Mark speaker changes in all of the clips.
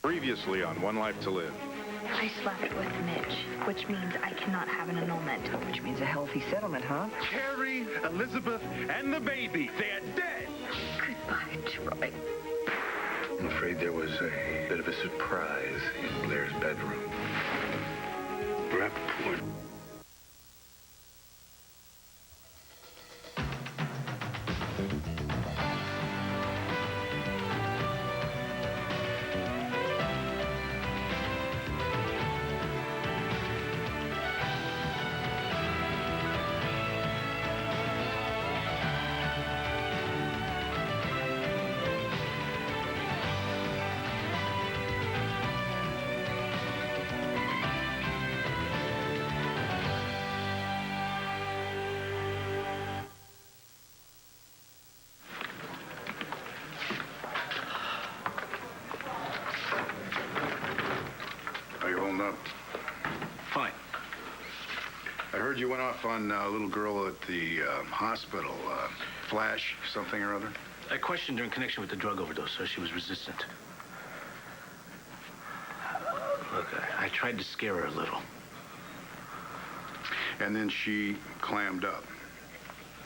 Speaker 1: Previously on One Life to Live.
Speaker 2: I slept with Mitch, which means I cannot have an annulment.
Speaker 3: Which means a healthy settlement, huh?
Speaker 1: Carrie, Elizabeth, and the baby, they're dead.
Speaker 2: Goodbye, Troy.
Speaker 4: I'm afraid there was a bit of a surprise in Blair's bedroom. Rappaport.
Speaker 1: Up.
Speaker 5: Fine.
Speaker 1: I heard you went off on a little girl at the hospital. Flash, something or other?
Speaker 5: I questioned her in connection with the drug overdose, so she was resistant. Look, I tried to scare her a little.
Speaker 1: And then she clammed up.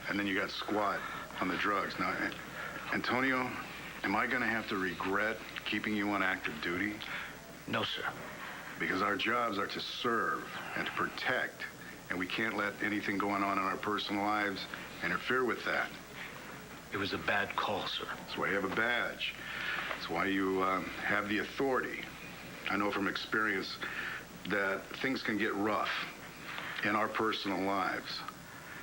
Speaker 1: And then you got squat on the drugs. Now, Antonio, am I going to have to regret keeping you on active duty?
Speaker 5: No, sir.
Speaker 1: Because our jobs are to serve and to protect, and we can't let anything going on in our personal lives interfere with that.
Speaker 5: It was a bad call, sir.
Speaker 1: That's why you have a badge. That's why you have the authority. I know from experience that things can get rough in our personal lives,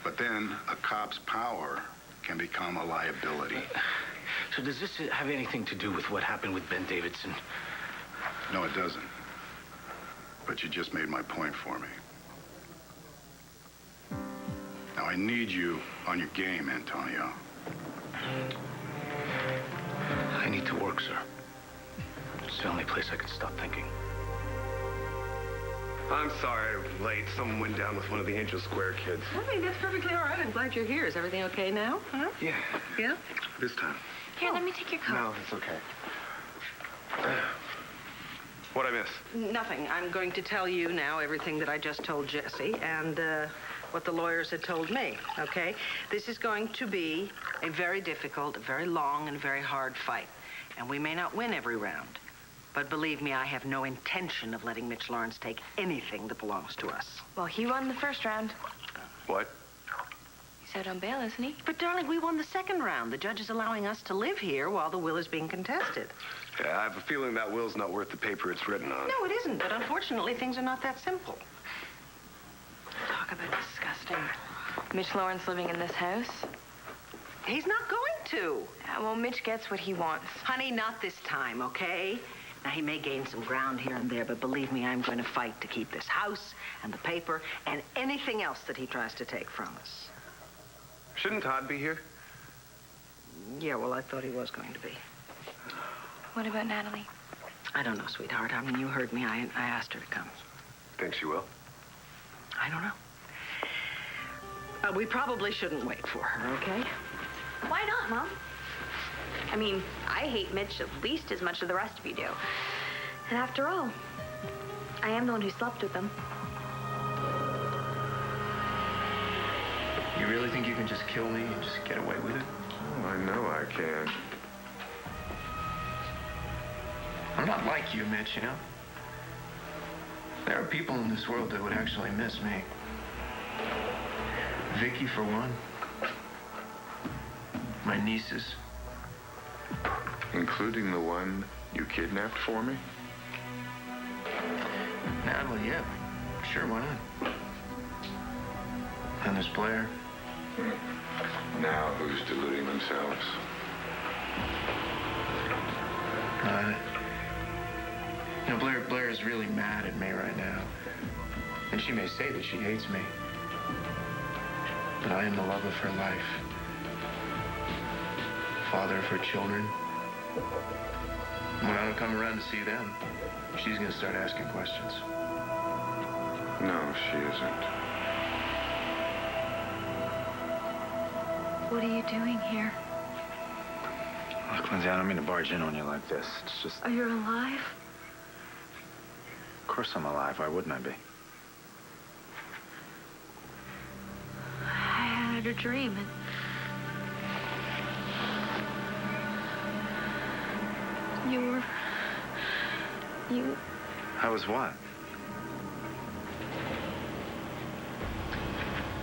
Speaker 1: but then a cop's power can become a liability.
Speaker 5: So does this have anything to do with what happened with Ben Davidson?
Speaker 1: No, it doesn't. But you just made my point for me. Now, I need you on your game, Antonio.
Speaker 5: I need to work, sir. It's the only place I can stop thinking.
Speaker 6: I'm sorry I'm late. Someone went down with one of the Angel Square kids.
Speaker 3: Okay, that's perfectly all right. I'm glad you're here. Is everything okay now? Huh?
Speaker 6: Yeah.
Speaker 3: Yeah?
Speaker 6: This time.
Speaker 2: Here, let me take your coat.
Speaker 6: No, it's okay. What'd I miss?
Speaker 3: Nothing. I'm going to tell you now everything that I just told Jesse and what the lawyers had told me, okay? This is going to be a very difficult, a very long, and very hard fight. And we may not win every round. But believe me, I have no intention of letting Mitch Lawrence take anything that belongs to us.
Speaker 2: Well, he won the first round.
Speaker 6: What?
Speaker 2: He's out on bail, isn't he?
Speaker 3: But, darling, we won the second round. The judge is allowing us to live here while the will is being contested.
Speaker 6: Yeah, I have a feeling that will's not worth the paper it's written on.
Speaker 3: No, it isn't. But unfortunately, things are not that simple.
Speaker 2: Talk about disgusting. Mitch Lawrence living in this house.
Speaker 3: He's not going to.
Speaker 2: Well, Mitch gets what he wants.
Speaker 3: Honey, not this time, okay? Now, he may gain some ground here and there, but believe me, I'm going to fight to keep this house and the paper and anything else that he tries to take from us.
Speaker 6: Shouldn't Todd be here?
Speaker 3: Yeah, well, I thought he was going to be.
Speaker 2: What about Natalie?
Speaker 3: I don't know, sweetheart. I mean, you heard me. I asked her to come.
Speaker 6: Think she will?
Speaker 3: I don't know. We probably shouldn't wait for her, okay?
Speaker 2: Why not, Mom? I mean, I hate Mitch at least as much as the rest of you do. And after all, I am the one who slept with him.
Speaker 7: You really think you can just kill me and just get away with it?
Speaker 6: Oh, I know I can.
Speaker 7: I'm not like you, Mitch, you know? There are people in this world that would actually miss me. Vicky, for one. My nieces.
Speaker 4: Including the one you kidnapped for me?
Speaker 7: Natalie, yeah. Sure, why not? And there's Blair.
Speaker 4: Now who's deluding themselves?
Speaker 7: You know, Blair is really mad at me right now. And she may say that she hates me. But I am the love of her life. Father of her children. When I don't come around to see them, she's gonna start asking questions.
Speaker 4: No, she isn't.
Speaker 2: What are you doing here?
Speaker 8: Look, Lindsay, I don't mean to barge in on you like this. It's just...
Speaker 2: Oh, you're alive?
Speaker 5: course I'm alive. Why wouldn't I be?
Speaker 2: I had a dream and you
Speaker 5: I was what?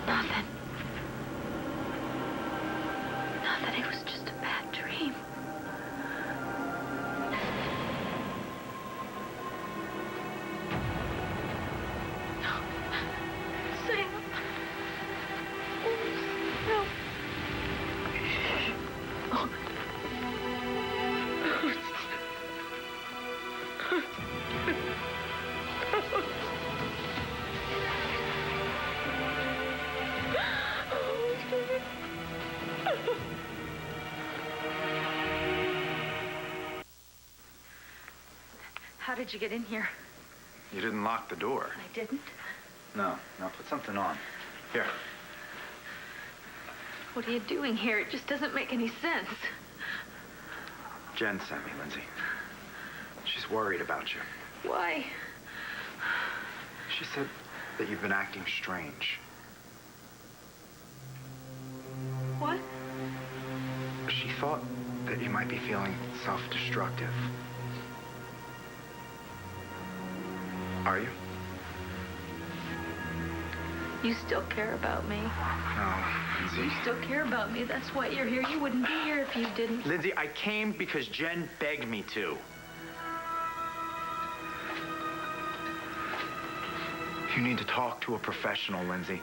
Speaker 2: nothing. Nothing. It was just a bad dream. Sam. No. Oh. How did you get in here?
Speaker 5: You didn't lock the door.
Speaker 2: I didn't.
Speaker 5: No. Now put something on. Here.
Speaker 2: What are you doing here? It just doesn't make any sense.
Speaker 5: Jen sent me, Lindsay. She's worried about you.
Speaker 2: Why?
Speaker 5: She said that you've been acting strange.
Speaker 2: What?
Speaker 5: She thought that you might be feeling self-destructive. Are you?
Speaker 2: You still care about me.
Speaker 5: No, Lindsay.
Speaker 2: You still care about me. That's why you're here. You wouldn't be here if you didn't.
Speaker 5: Lindsay, I came because Jen begged me to. You need to talk to a professional, Lindsay.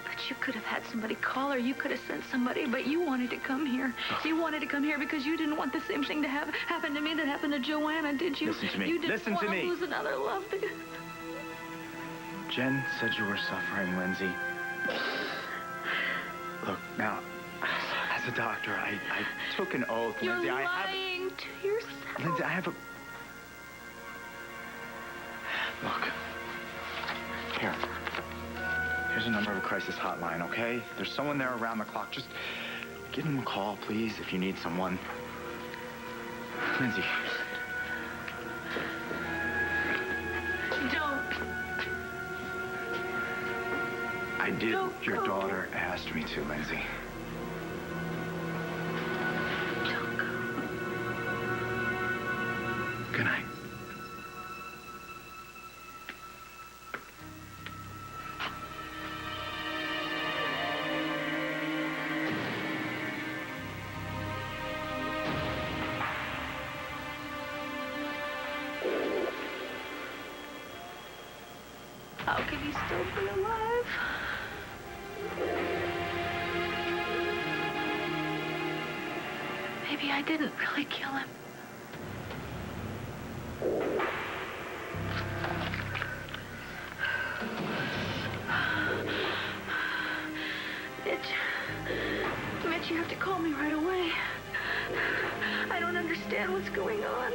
Speaker 2: But you could have had somebody call her. You could have sent somebody, but you wanted to come here. You wanted to come here because you didn't want the same thing to happen to me that happened to Joanna, did you?
Speaker 5: Listen to me.
Speaker 2: You didn't
Speaker 5: Listen
Speaker 2: want
Speaker 5: to me.
Speaker 2: lose another love.
Speaker 5: Jen said you were suffering, Lindsay. Look, now, as a doctor, I took an oath,
Speaker 2: You're
Speaker 5: Lindsay.
Speaker 2: lying to yourself.
Speaker 5: Lindsay, I have a... Look. Here. Here's a number of a crisis hotline, okay? There's someone there around the clock. Just give them a call, please, if you need someone. Lindsay.
Speaker 2: Don't.
Speaker 5: I did.
Speaker 2: Don't
Speaker 5: Your
Speaker 2: go.
Speaker 5: daughter asked me to, Lindsay.
Speaker 2: Don't go.
Speaker 5: Good night.
Speaker 2: How can he still be alive? Maybe I didn't really kill him. Mitch, you have to call me right away. I don't understand what's going on.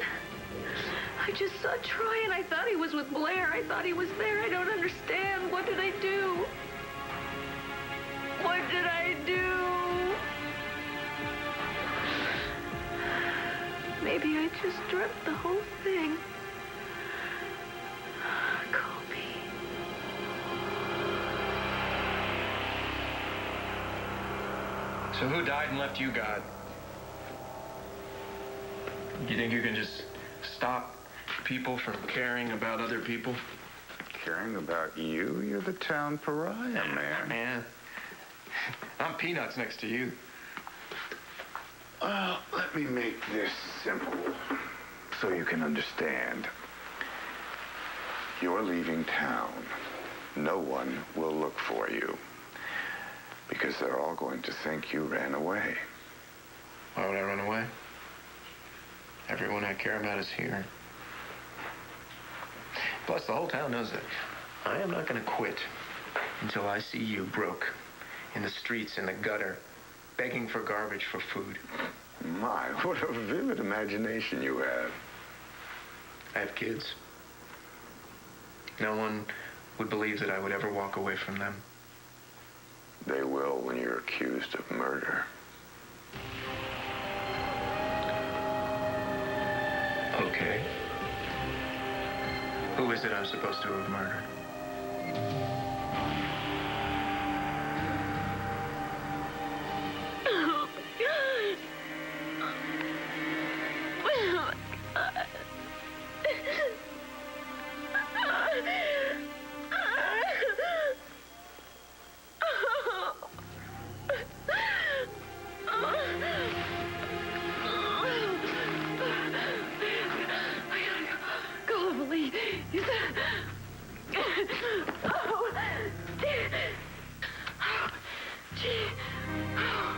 Speaker 2: I just saw Troy and I thought he was with Blair. I thought he was there. I don't understand. What did I do? What did I do? Maybe I just dreamt the whole thing. Call me.
Speaker 7: So who died and left you, God? You think you can just stop people from caring about other people?
Speaker 1: Caring about you? You're the town pariah, man.
Speaker 7: Man, I'm peanuts next to you.
Speaker 1: Well, let me make this simple so you can understand. You're leaving town. No one will look for you because they're all going to think you ran away.
Speaker 7: Why would I run away? Everyone I care about is here. Plus, the whole town knows that I am not going to quit until I see you broke in the streets, in the gutter, begging for garbage for food.
Speaker 1: My, what a vivid imagination you have.
Speaker 7: I have kids. No one would believe that I would ever walk away from them.
Speaker 1: They will when you're accused of murder.
Speaker 7: Okay. Who is it I'm supposed to have murdered?
Speaker 2: Oh, my God. Call the police. You said... Oh, dear. Oh, gee. Oh.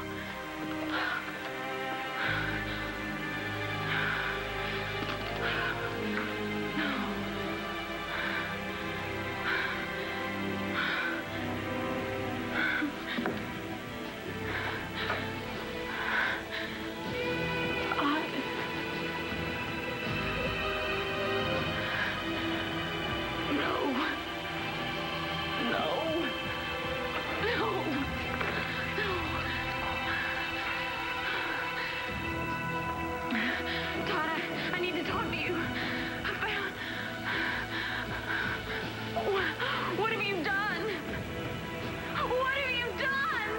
Speaker 2: What have you done? What have you done?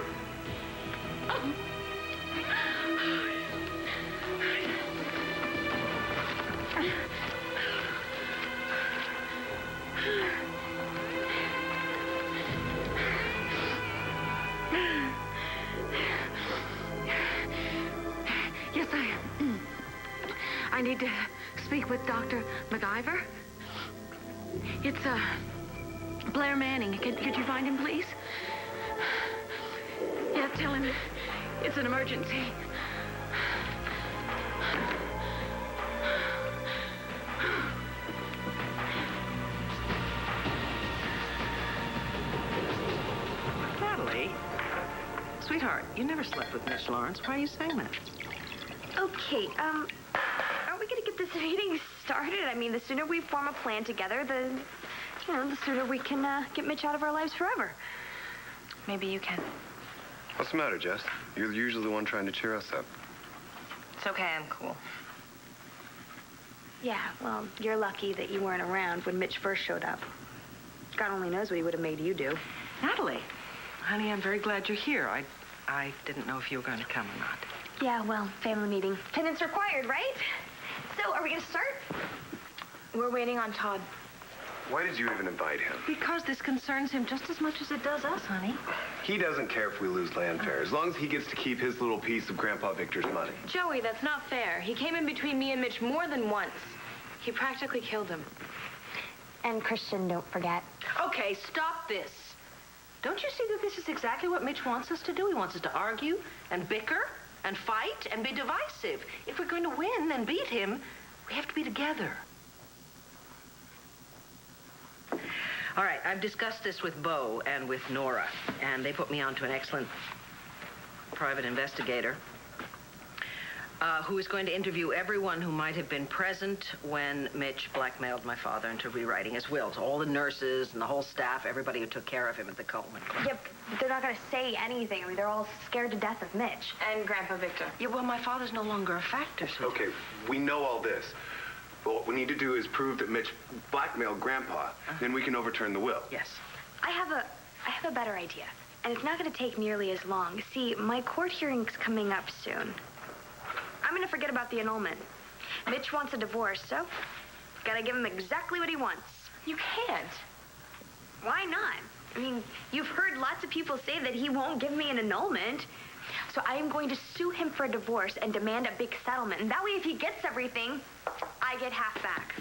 Speaker 2: Yes, I need to speak with Dr. MacIver. It's, Blair Manning. Could you find him, please? Yeah, tell him it's an emergency.
Speaker 3: Natalie, sweetheart, you never slept with Miss Lawrence. Why are you saying that?
Speaker 8: Okay, aren't we gonna get this meeting started? I mean, the sooner we form a plan together, the sooner we can get Mitch out of our lives forever. Maybe you can.
Speaker 6: What's the matter, Jess? You're usually the one trying to cheer us up.
Speaker 8: It's okay, I'm cool. Yeah, well, you're lucky that you weren't around when Mitch first showed up. God only knows what he would have made you do.
Speaker 3: Natalie, honey, I'm very glad you're here. I didn't know if you were going to come or not.
Speaker 8: Yeah, well, family meeting. Attendance required, right? So, are we gonna start? We're waiting on Todd.
Speaker 6: Why did you even invite him?
Speaker 3: Because this concerns him just as much as it does us, honey.
Speaker 6: He doesn't care if we lose land fair, as long as he gets to keep his little piece of Grandpa Victor's money.
Speaker 8: Joey, that's not fair. He came in between me and Mitch more than once. He practically killed him. And Christian, don't forget.
Speaker 3: Okay, stop this. Don't you see that this is exactly what Mitch wants us to do? He wants us to argue and bicker and fight and be divisive. If we're going to win and beat him, we have to be together. All right, I've discussed this with Bo and with Nora, and they put me on to an excellent private investigator who is going to interview everyone who might have been present when Mitch blackmailed my father into rewriting his will. So all the nurses and the whole staff, everybody who took care of him at the Coleman Club.
Speaker 8: Yep, they're not gonna say anything. I mean, they're all scared to death of Mitch. And Grandpa Victor.
Speaker 3: Yeah, well, my father's no longer a factor, so...
Speaker 6: Okay, we know all this. But what we need to do is prove that Mitch blackmailed Grandpa. Then we can overturn the will.
Speaker 3: Yes.
Speaker 8: I have a better idea. And it's not gonna take nearly as long. See, my court hearing's coming up soon. I'm gonna forget about the annulment. Mitch wants a divorce, so gotta give him exactly what he wants. You can't. Why not? I mean, you've heard lots of people say that he won't give me an annulment. So I am going to sue him for a divorce and demand a big settlement. And that way, if he gets everything, I get half back.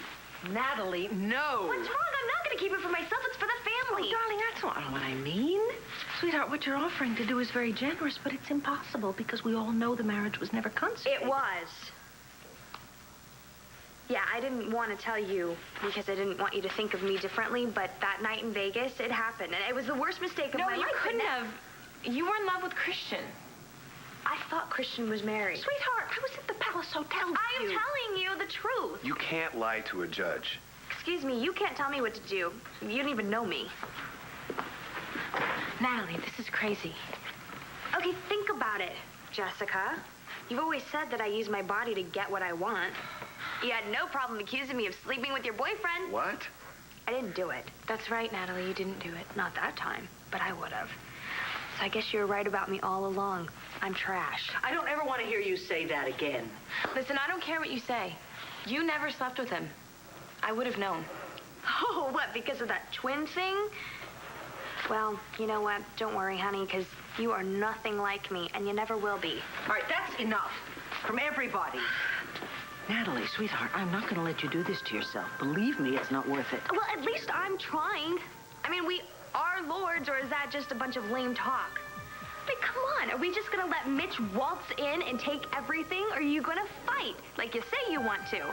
Speaker 3: Natalie, no.
Speaker 8: What's wrong? I'm not gonna keep it for myself. It's for the family.
Speaker 3: Oh, darling, that's not what I mean. Sweetheart, what you're offering to do is very generous, but it's impossible because we all know the marriage was never consummated.
Speaker 8: It was. Yeah, I didn't want to tell you because I didn't want you to think of me differently, but that night in Vegas, it happened. And it was the worst mistake of my life.
Speaker 9: No, you couldn't have. You were in love with Christian.
Speaker 8: I thought Christian was married.
Speaker 3: Sweetheart, I was at the Palace Hotel with
Speaker 8: I am
Speaker 3: you.
Speaker 8: telling you the truth.
Speaker 6: You can't lie to a judge.
Speaker 8: Excuse me, you can't tell me what to do. You don't even know me.
Speaker 9: Natalie, this is crazy.
Speaker 8: Okay, think about it, Jessica. You've always said that I use my body to get what I want. You had no problem accusing me of sleeping with your boyfriend.
Speaker 6: What?
Speaker 8: I didn't do it.
Speaker 9: That's right, Natalie. You didn't do it.
Speaker 8: Not that time, but I would have. So I guess you were right about me all along. I'm trash.
Speaker 3: I don't ever want to hear you say that again.
Speaker 9: Listen, I don't care what you say. You never slept with him. I would have known.
Speaker 8: Oh, what, because of that twin thing? Well, you know what? Don't worry, honey, because you are nothing like me, and you never will be.
Speaker 3: All right, that's enough from everybody. Natalie, sweetheart, I'm not going to let you do this to yourself. Believe me, it's not worth it.
Speaker 8: Well, at least I'm trying. I mean, we are lords, or is that just a bunch of lame talk? I mean, come on. Are we just going to let Mitch waltz in and take everything, or are you going to fight like you say you want to?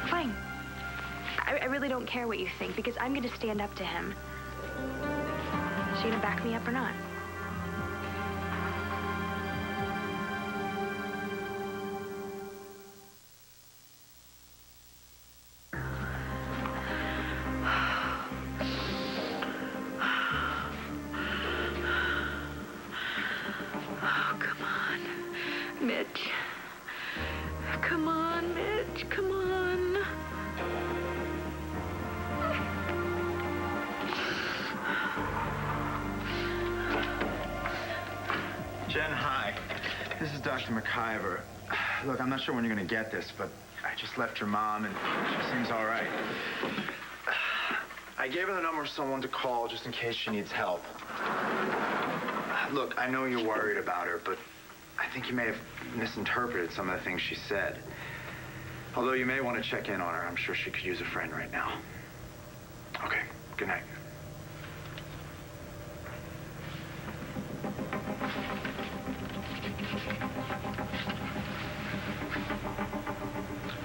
Speaker 8: Fine. I really don't care what you think, because I'm going to stand up to him. So you going to back me up or not?
Speaker 2: Oh, come on, Mitch. Come on, Mitch. Come on.
Speaker 5: Jen, hi. This is Dr. McIver. Look, I'm not sure when you're going to get this, but I just left your mom, and she seems all right. I gave her the number of someone to call just in case she needs help. Look, I know you're worried about her, but I think you may have misinterpreted some of the things she said. Although you may want to check in on her. I'm sure she could use a friend right now. Okay, good night.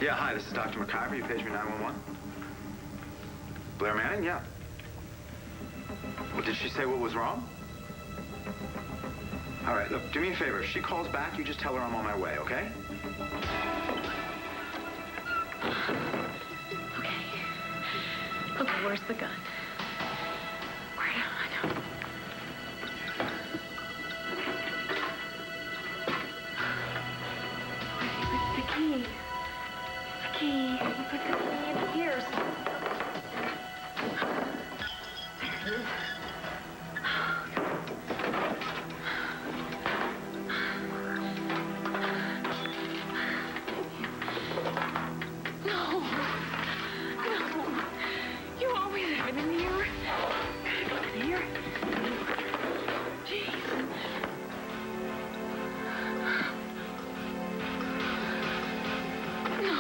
Speaker 5: Yeah, hi, this is Dr. McIver. You paged me 911. Blair Manning? Yeah. Well, did she say what was wrong? All right, look, do me a favor. If she calls back, you just tell her I'm on my way, okay?
Speaker 9: Okay, where's the gun? Right on.
Speaker 8: What's the key? The key. You put the key in here.
Speaker 9: No. No. You always have it in here.
Speaker 8: In here?
Speaker 9: Jeez. No.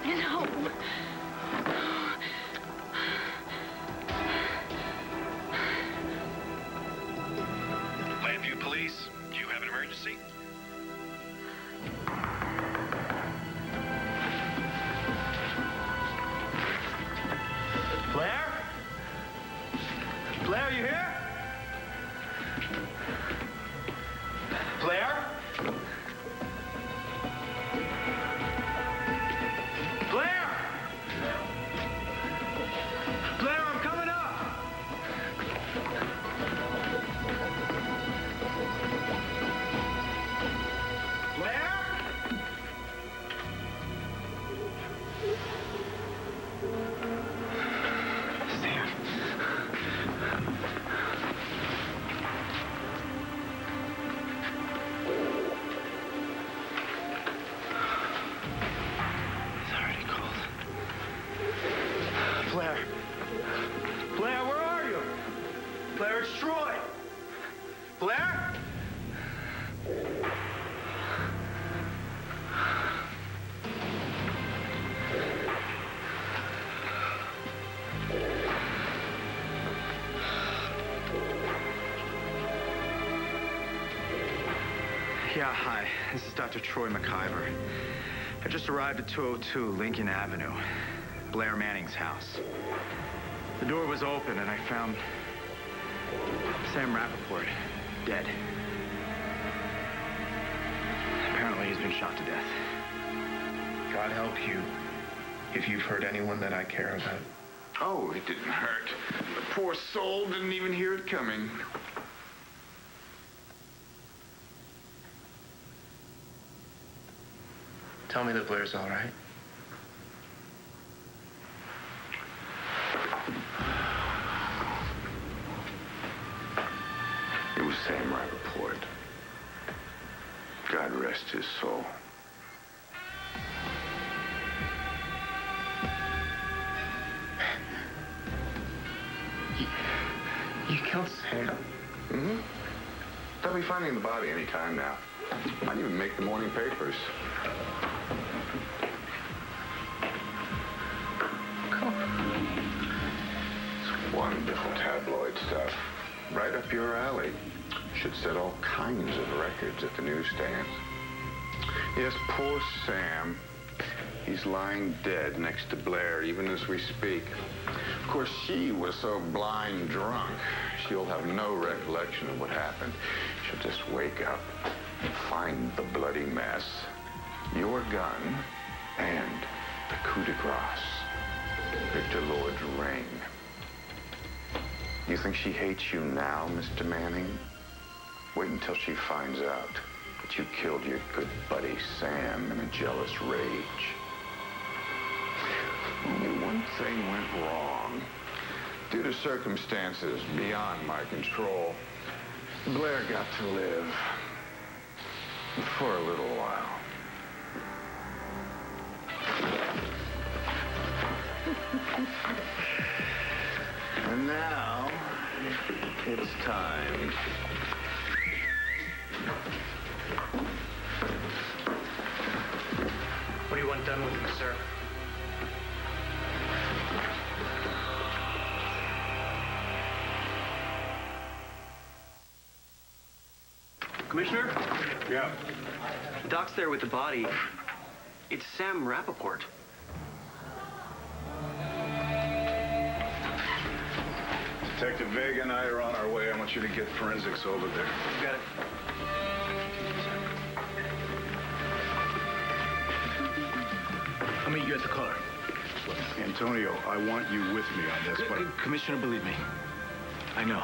Speaker 9: No.
Speaker 10: Landview Police, do you have an emergency?
Speaker 5: Blair? Blair, you here? Blair? Blair! Blair, I'm coming up! Blair? Sam. It's already cold. Blair. Blair, where are you? Blair, it's Troy. Blair? Yeah, hi. This is Dr. Troy McIver. I just arrived at 202 Lincoln Avenue, Blair Manning's house. The door was open, and I found Sam Rappaport dead. Apparently, he's been shot to death.
Speaker 7: God help you if you've hurt anyone that I care about.
Speaker 4: Oh, it didn't hurt. The poor soul didn't even hear it coming.
Speaker 7: Tell me that Blair's all right.
Speaker 4: It was Sam Rappaport. God rest his soul.
Speaker 7: You killed Sam?
Speaker 4: Mm-hmm. They'll be finding the body any time now. Might even make the morning papers. It's wonderful tabloid stuff. Right up your alley. Should set all kinds of records at the newsstands. Yes, poor Sam. He's lying dead next to Blair even as we speak. Of course, she was so blind drunk, she'll have no recollection of what happened. She'll just wake up and find the bloody mess, your gun, and the coup de grace, Victor Lord's ring. You think she hates you now, Mr. Manning? Wait until she finds out that you killed your good buddy Sam in a jealous rage. Only one thing went wrong. Due to circumstances beyond my control, Blair got to live for a little while. And now, it's time.
Speaker 7: What do you want done with him, sir?
Speaker 11: Commissioner?
Speaker 1: Yeah.
Speaker 11: The doc's there with the body. It's Sam Rappaport.
Speaker 1: Detective Vega and I are on our way. I want you to get forensics over there.
Speaker 11: You got it.
Speaker 7: I'll meet you at the car.
Speaker 1: Antonio, I want you with me on this, but...
Speaker 7: Commissioner, believe me. I know.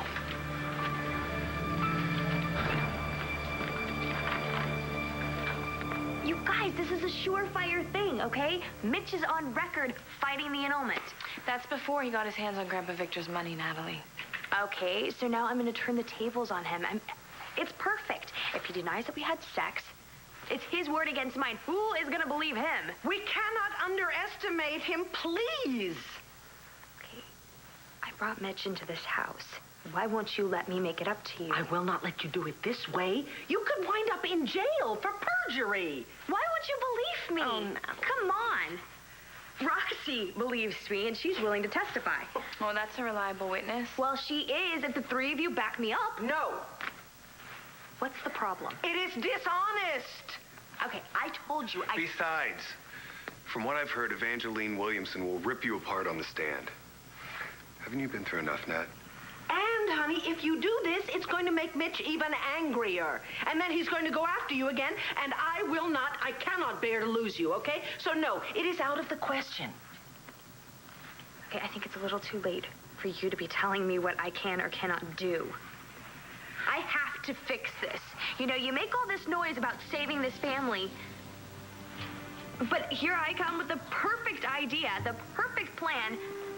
Speaker 8: You guys, this is a surefire thing, okay? Mitch is on record fighting the annulment.
Speaker 9: That's before he got his hands on Grandpa Victor's money, Natalie.
Speaker 8: Okay, so now I'm gonna turn the tables on him. It's perfect. If he denies that we had sex, it's his word against mine. Who is gonna believe him?
Speaker 3: We cannot underestimate him, please.
Speaker 8: Okay, I brought Mitch into this house. Why won't you let me make it up to you?
Speaker 3: I will not let you do it this way. You could wind up in jail for perjury.
Speaker 8: Why won't you believe me?
Speaker 3: Oh, no.
Speaker 8: Come on. Roxy believes me, and she's willing to testify.
Speaker 9: Oh, that's a reliable witness.
Speaker 8: Well, she is if the three of you back me up.
Speaker 3: No,
Speaker 8: What's the problem?
Speaker 3: it is dishonest.
Speaker 8: Okay, I told you.
Speaker 6: Besides, from what I've heard, Evangeline Williamson will rip you apart on the stand. Haven't you been through enough, Nat?
Speaker 3: And, honey, if you do this, it's going to make Mitch even angrier. And then he's going to go after you again, and I cannot bear to lose you, okay? So, no, it is out of the question.
Speaker 8: Okay, I think it's a little too late for you to be telling me what I can or cannot do. I have to fix this. You know, you make all this noise about saving this family, but here I come with the perfect idea, the perfect plan,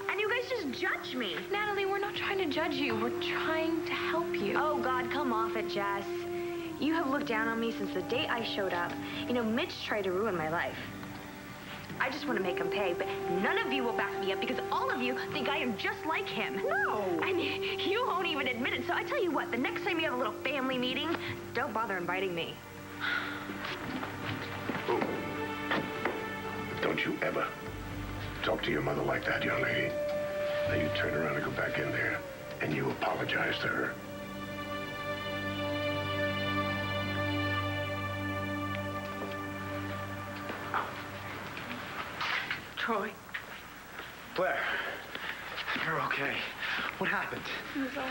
Speaker 8: and you guys just judge me.
Speaker 9: Natalie, we're not trying to judge you. We're trying to help you.
Speaker 8: Oh, God, come off it, Jess. You have looked down on me since the day I showed up. You know, Mitch tried to ruin my life. I just want to make him pay, but none of you will back me up because all of you think I am just like him.
Speaker 3: No.
Speaker 8: And you won't even admit it. So I tell you what, the next time you have a little family meeting, don't bother inviting me.
Speaker 1: Oh. Don't you ever talk to your mother like that, young lady. Now you turn around and go back in there, and you apologize to her.
Speaker 3: Troy.
Speaker 5: Blair, you're okay. What happened?
Speaker 9: It was awful.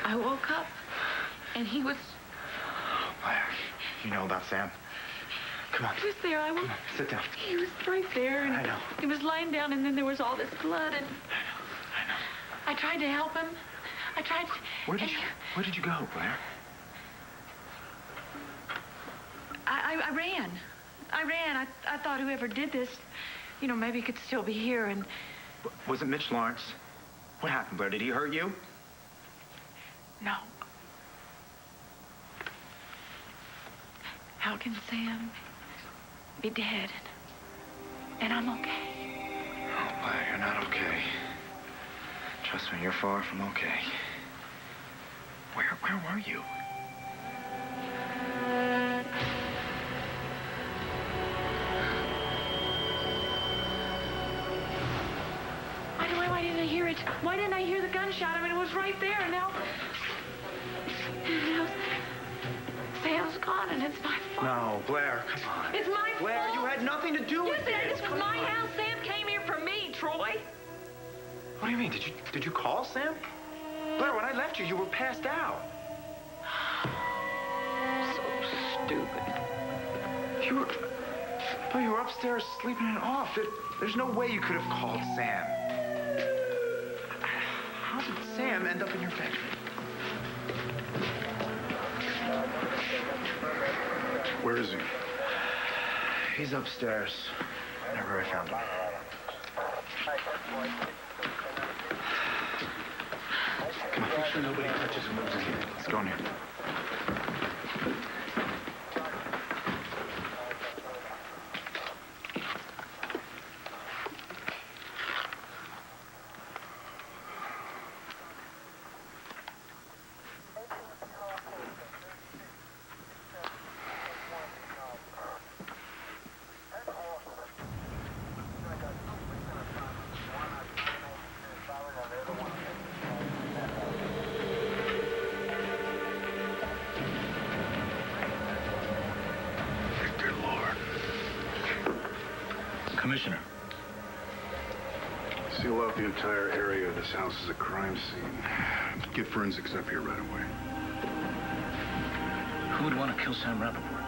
Speaker 9: I woke up, and he was...
Speaker 5: Blair, you know about Sam? Come on.
Speaker 9: He was there.
Speaker 5: Come on, sit down.
Speaker 9: He was right there, and
Speaker 5: I know.
Speaker 9: he was lying down, and then there was all this blood, and
Speaker 5: I know.
Speaker 9: I tried to help him. I tried to...
Speaker 5: Where did you go, Blair?
Speaker 9: I ran. I ran. I thought whoever did this, maybe could still be here and...
Speaker 5: Was it Mitch Lawrence? What happened, Blair? Did he hurt you?
Speaker 9: No. How can Sam be dead and I'm okay?
Speaker 5: Oh, Blair, you're not okay. Trust me, you're far from okay. Where were you?
Speaker 9: Why didn't I hear it? Why didn't I hear the gunshot? I mean, it was right there, and now Sam's gone, and it's my fault.
Speaker 5: No, Blair, come on.
Speaker 9: It's my
Speaker 5: Blair,
Speaker 9: fault.
Speaker 5: you had nothing to do with
Speaker 9: Listen,
Speaker 5: this.
Speaker 9: it's my house. Sam came here for me, Troy.
Speaker 5: What do you mean? Did you call Sam? Blair, when I left you, you were passed out.
Speaker 9: So stupid.
Speaker 5: You were upstairs sleeping it off. There's no way you could have called Sam. How did Sam end up in your bedroom?
Speaker 1: Where is he?
Speaker 5: He's upstairs. Whenever I found him. Come on, make sure nobody touches or moves in here. Let's go in here.
Speaker 10: Commissioner.
Speaker 1: Seal off the entire area of this house as a crime scene. Get forensics up here right away.
Speaker 10: Who would want to kill Sam Rappaport?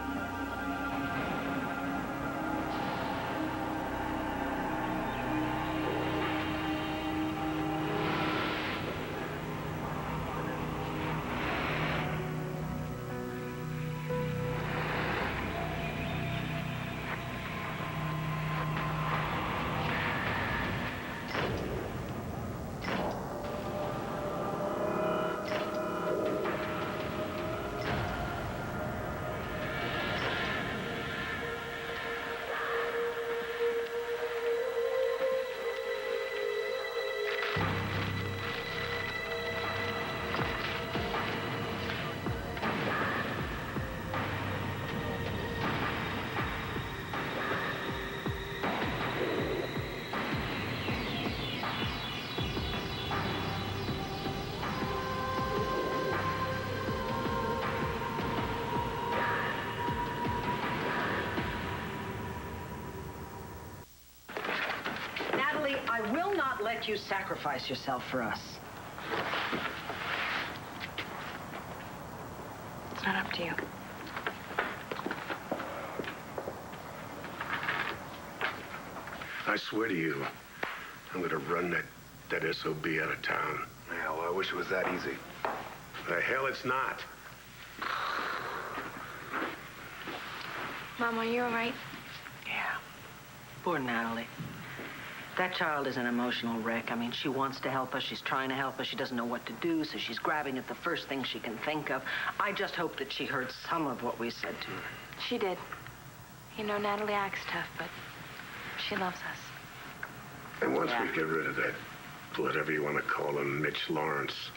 Speaker 3: I will not let you sacrifice yourself for us.
Speaker 8: It's not up to you.
Speaker 6: I swear to you, I'm gonna run that SOB out of town. Hell, I wish it was that easy. The hell it's not.
Speaker 8: Mom, are you all right?
Speaker 3: Yeah. Poor Natalie. That child is an emotional wreck. I mean, she wants to help us. She's trying to help us. She doesn't know what to do, so she's grabbing at the first thing she can think of. I just hope that she heard some of what we said to her.
Speaker 8: She did. Natalie acts tough, but she loves us.
Speaker 6: And once we get rid of that, whatever you want to call him, Mitch Lawrence,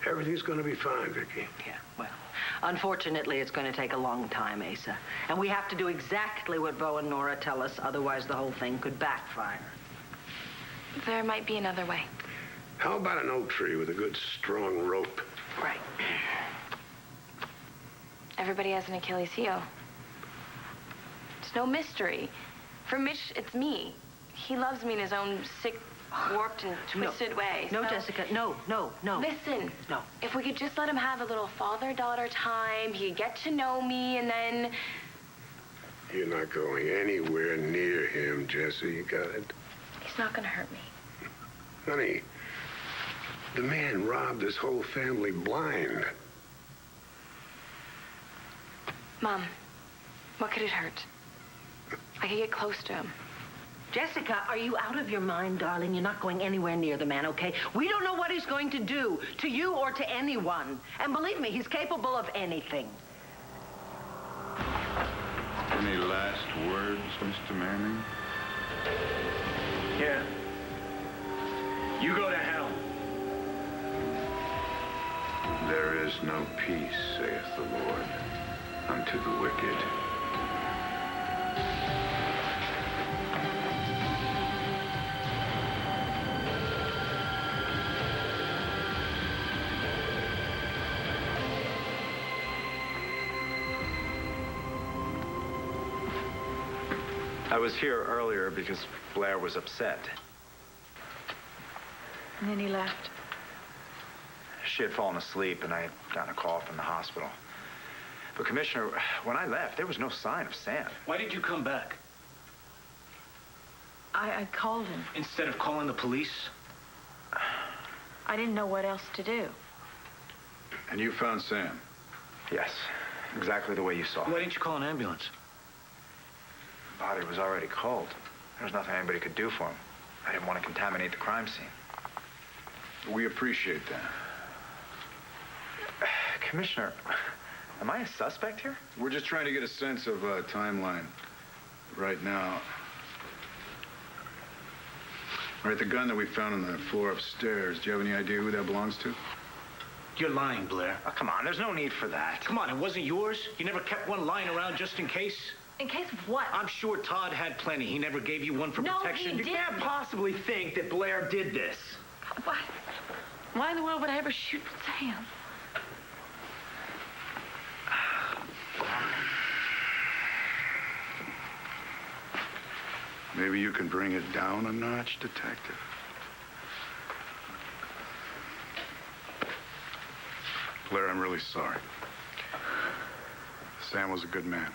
Speaker 6: everything's gonna be fine, Vicki.
Speaker 3: Yeah, well, unfortunately, it's going to take a long time, Asa. And we have to do exactly what Bo and Nora tell us, otherwise the whole thing could backfire.
Speaker 8: There might be another way.
Speaker 6: How about an oak tree with a good, strong rope?
Speaker 3: Right.
Speaker 8: Everybody has an Achilles heel. It's no mystery. For Mitch, it's me. He loves me in his own sick, warped and twisted way.
Speaker 3: No,
Speaker 8: so...
Speaker 3: Jessica, no.
Speaker 8: Listen.
Speaker 3: No.
Speaker 8: If we could just let him have a little father-daughter time, he'd get to know me, and then...
Speaker 6: You're not going anywhere near him, Jesse. You got it?
Speaker 8: He's not gonna hurt me.
Speaker 6: Honey, the man robbed this whole family blind.
Speaker 8: Mom,
Speaker 9: What could it hurt? I could get close to him.
Speaker 3: Jessica, are you out of your mind, darling? You're not going anywhere near the man, okay? We don't know what he's going to do to you or to anyone. And believe me, he's capable of anything.
Speaker 4: Any last words, Mr. Manning?
Speaker 5: Yeah. You go to hell.
Speaker 4: There is no peace, saith the Lord, unto the wicked.
Speaker 5: I was here earlier because Blair was upset.
Speaker 9: And then he left.
Speaker 5: She had fallen asleep, and I had gotten a call from the hospital. But, Commissioner, when I left, there was no sign of Sam.
Speaker 12: Why did you come back?
Speaker 9: I called him.
Speaker 12: Instead of calling the police?
Speaker 9: I didn't know what else to do.
Speaker 1: And you found Sam?
Speaker 5: Yes, exactly the way you saw.
Speaker 12: Why didn't you call an ambulance?
Speaker 5: The body was already cold. There was nothing anybody could do for him. I didn't want to contaminate the crime scene.
Speaker 1: We appreciate that.
Speaker 5: Commissioner, am I a suspect here?
Speaker 1: We're just trying to get a sense of a timeline right now. All right, the gun that we found on the floor upstairs, do you have any idea who that belongs to?
Speaker 12: You're lying, Blair.
Speaker 5: Oh, come on, there's no need for that.
Speaker 12: Come on, it wasn't yours? You never kept one lying around just in case?
Speaker 9: In case of what?
Speaker 12: I'm sure Todd had plenty. He never gave you one for
Speaker 9: No,
Speaker 12: protection.
Speaker 9: he
Speaker 5: You can't possibly think that Blair did this.
Speaker 9: Why in the world would I ever shoot Sam?
Speaker 1: Maybe you can bring it down a notch, Detective. Blair, I'm really sorry. Sam was a good man.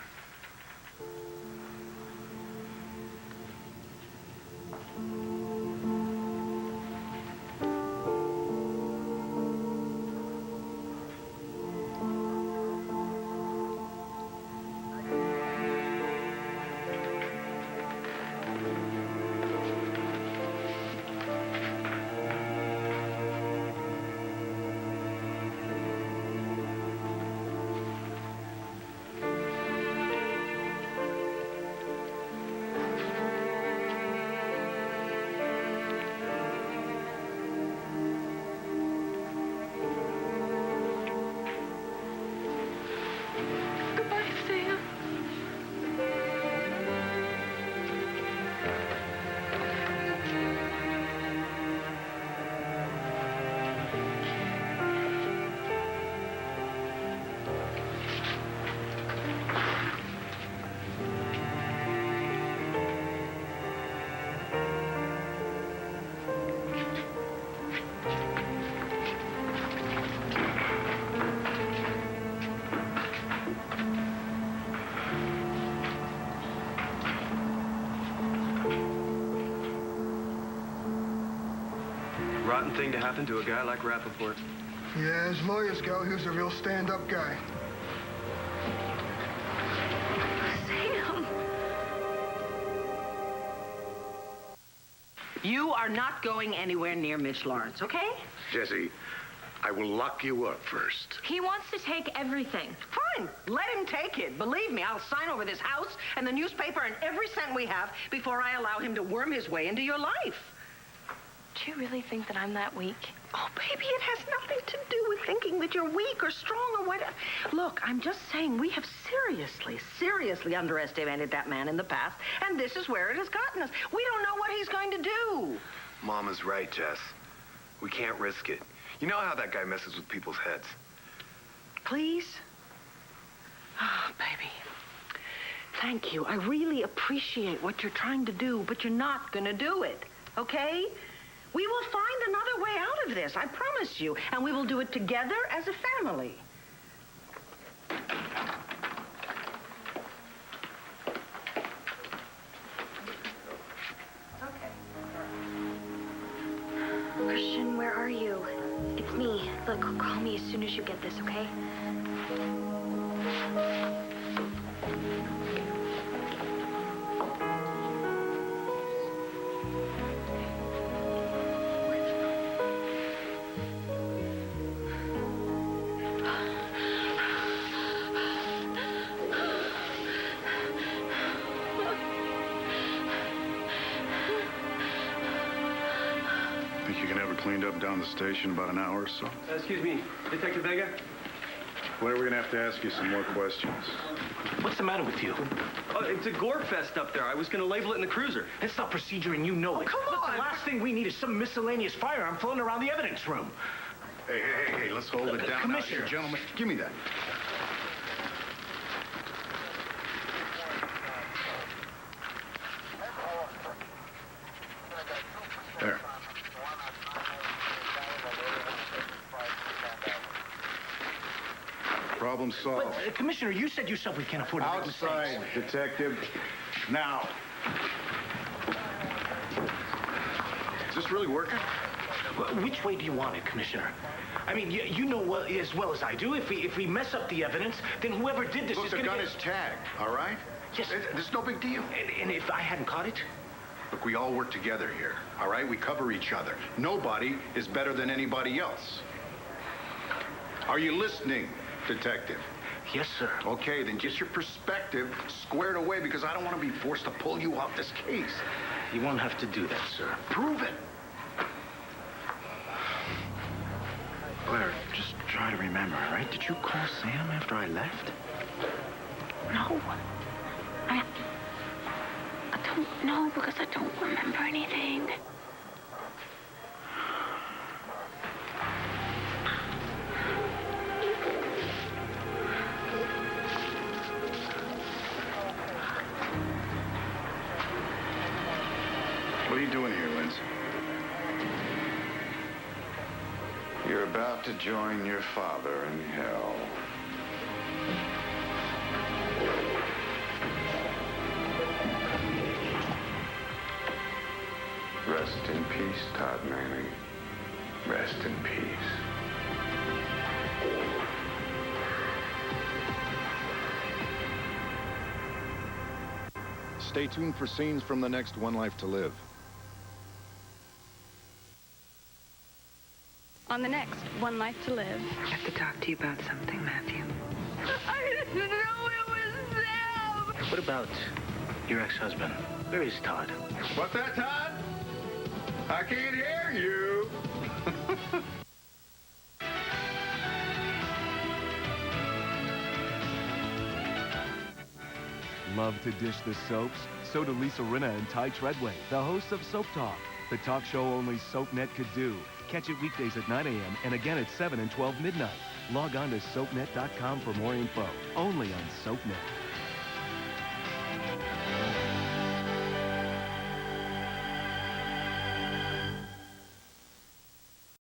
Speaker 9: Goodbye, Sam.
Speaker 11: Rotten thing to happen to a guy like Rappaport.
Speaker 13: Yeah, as lawyers go, he was a real stand-up guy.
Speaker 2: Sam!
Speaker 3: You are not going anywhere near Mitch Lawrence, okay?
Speaker 6: Jesse, I will lock you up first.
Speaker 8: He wants to take everything.
Speaker 3: Fine, let him take it. Believe me, I'll sign over this house and the newspaper and every cent we have before I allow him to worm his way into your life.
Speaker 8: Do you really think that I'm that weak?
Speaker 3: Oh, baby, it has nothing to do with thinking that you're weak or strong or whatever. Look, I'm just saying we have seriously underestimated that man in the past, and this is where it has gotten us. We don't know what he's going to do.
Speaker 14: Mama's right, Jess. We can't risk it. You know how that guy messes with people's heads.
Speaker 3: Please? Oh, baby. Thank you. I really appreciate what you're trying to do, but you're not going to do it, okay? We will find another way out of this, I promise you, and we will do it together as a family.
Speaker 8: Christian, where are you? It's me. Look, call me as soon as you get this, okay?
Speaker 1: Think you can have it cleaned up down the station in about an hour or so?
Speaker 11: Excuse me, Detective Vega?
Speaker 1: Blair, we're gonna have to ask you some more questions.
Speaker 12: What's the matter with you?
Speaker 11: Oh, it's a gore fest up there. I was going to label it in the cruiser.
Speaker 12: That's not procedure, and you know it.
Speaker 11: come
Speaker 12: Look,
Speaker 11: on!
Speaker 12: the last thing we need is some miscellaneous firearm floating around the evidence room.
Speaker 1: Hey, let's hold it down.
Speaker 12: Commissioner.
Speaker 1: Now, gentlemen, give me that. There. Problem solved.
Speaker 12: But, Commissioner, you said yourself we can't afford to make
Speaker 1: Outside,
Speaker 12: mistakes.
Speaker 1: detective. Now. Is this really working?
Speaker 12: Which way do you want it, Commissioner? I mean, you know as well as I do, if we mess up the evidence, then whoever did this
Speaker 1: Look,
Speaker 12: is
Speaker 1: the
Speaker 12: going to
Speaker 1: gun is tagged, all right?
Speaker 12: Yes.
Speaker 1: There's no big deal.
Speaker 12: And if I hadn't caught it?
Speaker 1: Look, we all work together here, all right? We cover each other. Nobody is better than anybody else. Are you listening, detective?
Speaker 12: Yes, sir.
Speaker 1: Okay, then get your perspective squared away because I don't want to be forced to pull you off this case.
Speaker 12: You won't have to do that, sir.
Speaker 1: Prove it.
Speaker 5: Blair, just try to remember, all right? Did you call Sam after I left?
Speaker 9: No. I don't know because I don't remember anything.
Speaker 1: What are you doing here, Linz?
Speaker 4: You're about to join your father in hell. Rest in peace, Todd Manning. Rest in peace.
Speaker 15: Stay tuned for scenes from the next One Life to Live.
Speaker 2: On the next One Life to Live.
Speaker 3: I have to talk to you about something, Matthew.
Speaker 2: I didn't know it was them!
Speaker 12: What about your ex-husband? Where is Todd?
Speaker 1: What's that, Todd? I can't hear you.
Speaker 16: Love to dish the soaps? So do Lisa Rinna and Ty Treadway, the hosts of Soap Talk, the talk show only SoapNet could do. Catch it weekdays at 9 a.m. and again at 7 and 12 midnight. Log on to soapnet.com for more info. Only on SoapNet.